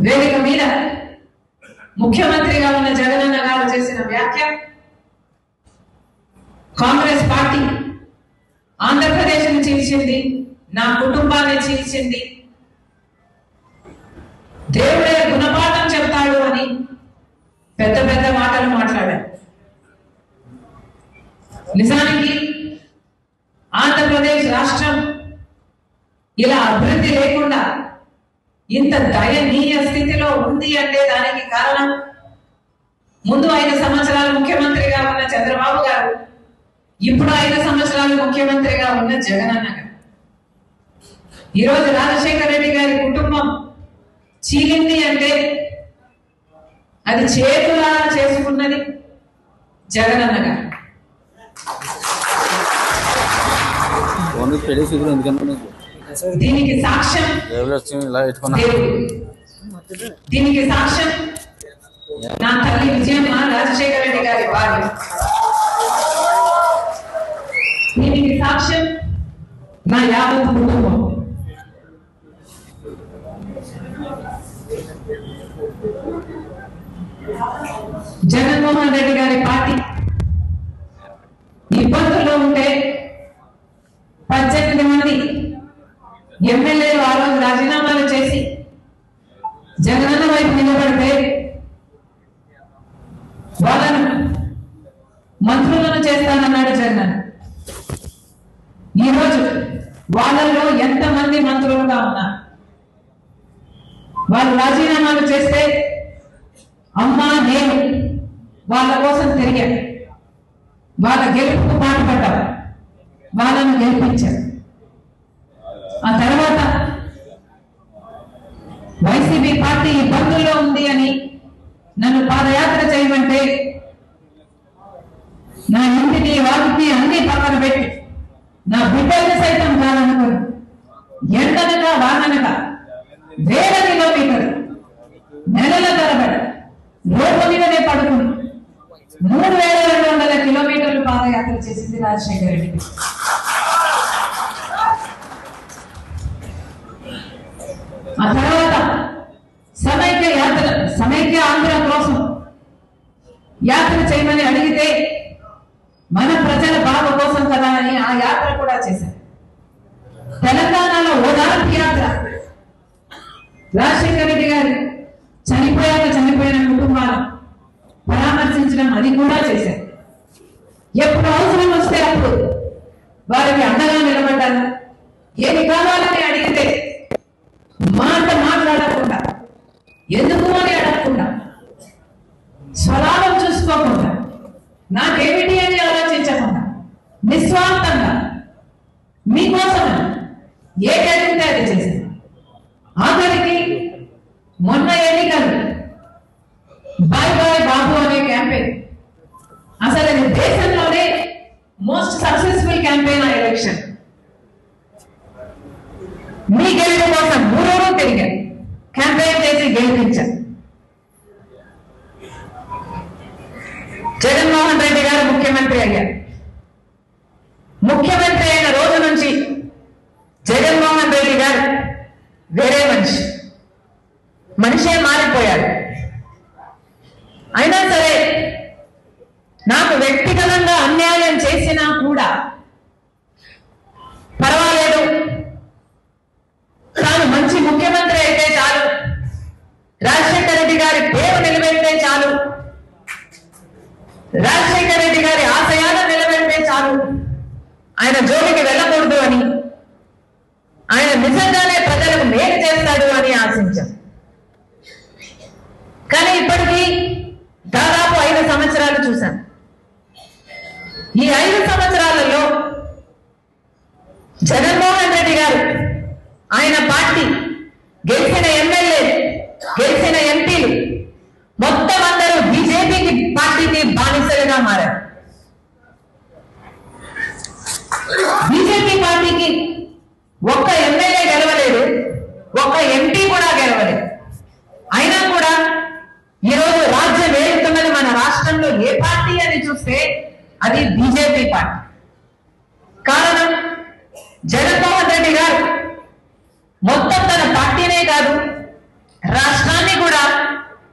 వేదిక మీద ముఖ్యమంత్రిగా ఉన్న జగనన్న గారు చేసిన వ్యాఖ్య కాంగ్రెస్ పార్టీ ఆంధ్రప్రదేశ్ను చీల్చింది, నా కుటుంబాన్ని చీల్చింది, దేవుడే గుణపాఠం చెప్తాడు అని పెద్ద పెద్ద మాటలు మాట్లాడారు. నిజానికి ఆంధ్రప్రదేశ్ రాష్ట్రం ఇలా అభివృద్ధి లేకుండా ఇంత దయనీయ స్థితిలో ఉంది అంటే దానికి కారణం ముందు 5 సంవత్సరాలు ముఖ్యమంత్రిగా ఉన్న చంద్రబాబు గారు, ఇప్పుడు 5 సంవత్సరాలు ముఖ్యమంత్రిగా ఉన్న జగనన్న గారు. ఈరోజు రాజశేఖర రెడ్డి గారి కుటుంబం చీలింది అంటే అది చేతులా చేసుకున్నది జగనన్న గారు. దీనికి సాక్ష్యం దీనికి సాక్ష్యం నా తల్లి విజయమ్మ రాజశేఖర రెడ్డి గారి భార్య. దీనికి సాక్ష్యం నా యావత్ కుటుంబం. జగన్మోహన్ రెడ్డి గారి పార్టీ ఇబ్బందుల్లో ఉంటే 18 మంది ఎమ్మెల్యేలు ఆ రోజు రాజీనామాలు చేసి జగనన్న వైపు నిలబడితే వాళ్ళను మంత్రులను చేస్తానన్నాడు జగన్. ఈరోజు వాళ్ళలో ఎంతమంది మంత్రులుగా ఉన్నారు? వాళ్ళు రాజీనామాలు చేస్తే అమ్మా నేను వాళ్ళ కోసం తిరిగాను, వాళ్ళ గెలుపుకు పాటుపడ్డారు, వాళ్ళను గెలిపించారు. ఆ తర్వాత వైసీపీ పార్టీ ఇబ్బందుల్లో ఉంది అని నన్ను పాదయాత్ర చేయమంటే నా ఇంటిని వాటిని అన్ని పక్కన పెట్టి నా బిడ్డల్ని సైతం కాదనుకుని ఎండనక వాననక వేల కిలోమీటర్లు నెలల తరబడి రోడ్డు మీదనే పడుకుని 3200 కిలోమీటర్లు పాదయాత్ర చేసింది రాజశేఖర రెడ్డి. ఆ తర్వాత సమైక్య ఆంధ్ర కోసం యాత్ర చేయమని అడిగితే మన ప్రజల బాధ కోసం కదా అని ఆ యాత్ర కూడా చేశారు. తెలంగాణలో ఓదార్పు యాత్ర రాజశేఖర రెడ్డి గారు చనిపోయిన కుటుంబాలను పరామర్శించడం అది కూడా చేశారు. ఎప్పుడు అవసరం వస్తే అప్పుడు వారికి అండగా నిలబడ్డారు. ఏమి కావాలని అడిగితే మాట్లాడకుండా, ఎందుకు అని అడగకుండా, స్వలాభం చూసుకోకుండా, నాకేమిటి అని ఆలోచించకుండా నిస్వార్థంగా మీకోసం ఏది అడిగితే అది చేశారు. ఆఖరికి మొన్న ఎన్నికలు బాయ్ బాయ్ బాబు అనే క్యాంపెయిన్ అసలు అది దేశంలోనే మోస్ట్ సక్సెస్ఫుల్ క్యాంపెయిన్ ఆ ఎలక్షన్. మీ గెలుపు కోసం ఊరూరు తిరిగారు, క్యాంపెయిన్ చేసి గెలిపించారు. జగన్మోహన్ రెడ్డి గారు ముఖ్యమంత్రి అయ్యారు. ముఖ్యమంత్రి అయిన రోజు నుంచి జగన్మోహన్ రెడ్డి గారు వేరే మనిషే మారిపోయారు. అయినా సరే నాకు వ్యక్తిగతంగా అన్యాయం చేసినా కూడా పర్వాలేదు, తాను మంచి ముఖ్యమంత్రి అయితే చాలు, రాజశేఖర రెడ్డి గారి పేరు నిలబెడితే చాలు, రాజశేఖర రెడ్డి గారి ఆశయాలను నిలబెడితే చాలు, ఆయన జోలికి వెళ్ళకూడదు అని, ఆయన నిజంగానే ప్రజలకు మేలు చేస్తాడు అని ఆశించాం. కానీ ఇప్పటికీ దాదాపు 5 సంవత్సరాలు చూశాం. ఈ 5 సంవత్సరాలలో జగన్మోహన్ రెడ్డి గారు, ఆయన పార్టీ, గెలిచిన ఎమ్మెల్యేలు, గెలిచిన ఎంపీలు మొత్తం అందరూ బీజేపీకి పార్టీకి బానిసలుగా మారారు. బీజేపీ పార్టీకి ఒక్క ఎమ్మెల్యే గెలవలేదు, ఒక్క ఎంపీ కూడా గెలవలేదు. అయినా కూడా ఈరోజు రాజ్యం ఏలుతున్నది మన రాష్ట్రంలో ఏ పార్టీ అని చూస్తే అది బీజేపీ పార్టీ. కారణం జగన్మోహన్ రెడ్డి గారు మొత్తం తన పార్టీనే కాదు, రాష్ట్రాన్ని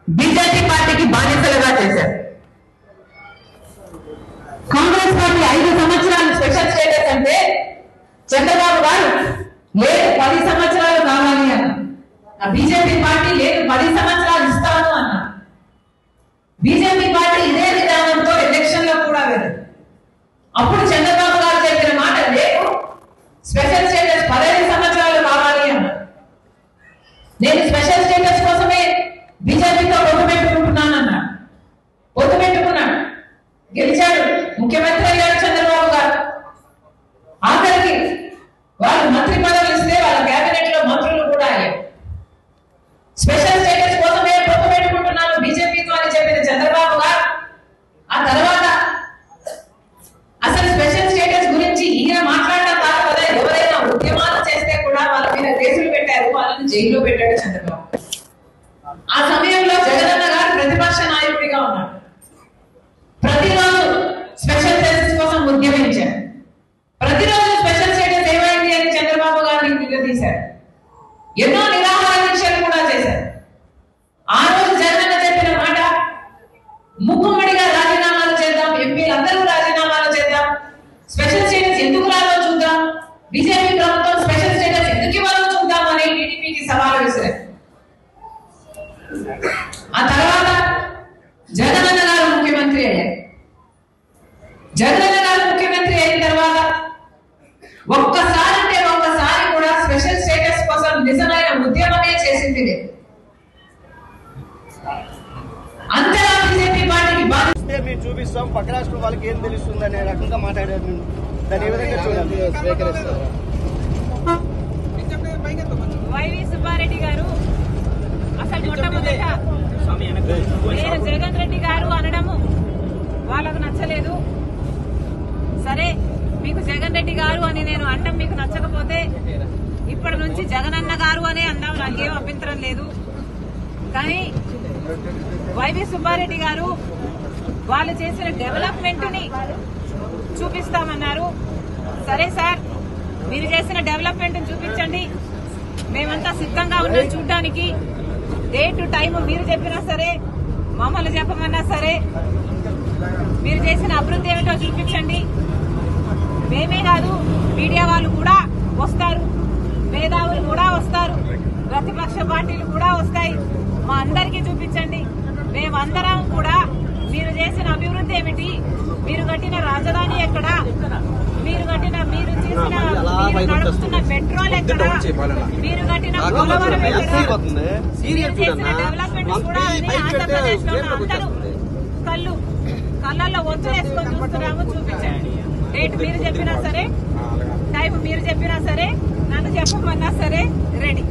బీజేపీ పార్టీకి బానిసలుగా చేశారు. కాంగ్రెస్ పార్టీ 5 సంవత్సరాలు స్పెషల్ స్టేటస్ అంటే చంద్రబాబు గారు లేదు 10 సంవత్సరాలు కావాలి అన్న. బీజేపీ పార్టీ లేదు 10 సంవత్సరాలు ఇస్తాను అన్న. బీజేపీ పార్టీ ఇదే విధానంతో ఎలక్షన్ లో కూడా వెళ్ళదు. అప్పుడు చంద్రబాబు గారు చెప్పిన మాట లేదు స్పెషల్ స్టేటస్ 15 సంవత్సరాలు కావాలి అన్న. నేను స్పెషల్ స్టేటస్ కోసమే బీజేపీతో పొత్తు పెట్టుకుంటున్నానన్నా. పొత్తు పెట్టుకున్నాడు, గెలిచాడు, ముఖ్యమంత్రి అయ్యాడు చంద్రబాబు గారు. ఆఖరికి వాళ్ళు మంత్రి పదవులు ఇస్తే వాళ్ళ కేబినెట్ లో మంత్రులు కూడా అయ్యారు. స్పెషల్ స్టేటస్ కోసమే పొత్తు పెట్టుకుంటున్నాను బీజేపీతో అని చెప్పిన చంద్రబాబు గారు ఆ తర్వాత అసలు స్పెషల్ స్టేటస్ గురించి ఈయన మాట్లాడడం కాదు కదా, ఎవరైనా ఉద్యమాలు చేస్తే కూడా వాళ్ళ మీద కేసులు పెట్టారు, వాళ్ళని జైల్లో పెట్టాడు చంద్రబాబు. ఆ సమయంలో జగనన్న గారు ప్రతిపక్ష నాయకుడిగా ఉన్నాడు. ప్రతిరోజు స్పెషల్ స్టేటస్ కోసం ఉద్యమించారు. ప్రతిరోజు స్పెషల్ స్టేటస్ ఏమైంది అని చంద్రబాబు గారిని నిలదీశారు. ఎన్నో నిరాహార దీక్షలు కూడా చేశారు. ఆ రోజు జగనన్న చెప్పిన మాట ముక్కుమ్మడిగా రాజీనామాలు చేద్దాం, ఎంపీలందరూ రాజీనామాలు చేద్దాం, స్పెషల్ స్టేటస్ ఎందుకు రాదో చూద్దాం, బీజేపీ ప్రభుత్వం స్పెషల్ స్టేటస్ ఎందుకు ఇవ్వాలో చూద్దాం అని టీడీపీకి సవాలు విసిరారు. ఆ తర్వాత జగనన్న గారు ముఖ్యమంత్రి అయ్యారు. జగనన్న గారు ముఖ్యమంత్రి అయిన తర్వాత ఒక్కసారి కూడా స్పెషల్ స్టేటస్ కోసం నిజమైన ఉద్యమమే చేసింది లేదు. అంతలా బీజేపీ పార్టీకి బాధిస్తే మేము చూపిస్తాం, పక్క రాష్ట్రం వాళ్ళకి ఏం తెలుస్తుంది అనే రకంగా మాట్లాడారు. దాని ఏ విధంగా చూడాలి? వైవి సుబ్బారెడ్డి గారు అసలు మొట్టమొదట నేను జగన్ రెడ్డి గారు అనడము వాళ్ళకు నచ్చలేదు. సరే, మీకు జగన్ రెడ్డి గారు అని నేను అనడం మీకు నచ్చకపోతే ఇప్పటి నుంచి జగనన్న గారు అనే అన్నాం, నాకేం అభ్యంతరం లేదు. కానీ వైవి సుబ్బారెడ్డి గారు వాళ్ళు చేసిన డెవలప్మెంట్ ని చూపిస్తామన్నారు. సరే సార్, మీరు చేసిన డెవలప్మెంట్ చూపించండి, మేమంతా సిద్ధంగా ఉన్నాం చూడడానికి. డేట్ టైం మీరు చెప్పినా సరే, మమ్మల్ని చెప్పమన్నా సరే, మీరు చేసిన అభివృద్ధి ఏమిటో చూపించండి. మేమే కాదు, మీడియా వాళ్ళు కూడా వస్తారు, మేధావులు కూడా వస్తారు, ప్రతిపక్ష పార్టీలు కూడా వస్తాయి. మా అందరికీ చూపించండి. మేమందరం కూడా మీరు చేసిన అభివృద్ధి ఏమిటి, మీరు కట్టిన రాజధాని ఎక్కడ, మీరు నడుపుతున్న పెట్రోల్ ఎక్కడ, మీరు కట్టిన పోలవరం ఎక్కడ, మీరు చేసిన డెవలప్మెంట్ కూడా ఆంధ్రప్రదేశ్ లో అందరూ కళ్ళల్లో ఒత్తు వేసుకొని చూస్తున్నాము, చూపించండి. డేట్ మీరు చెప్పినా సరే, టైం మీరు చెప్పినా సరే, నన్ను చెప్పమన్నా సరే రెడీ.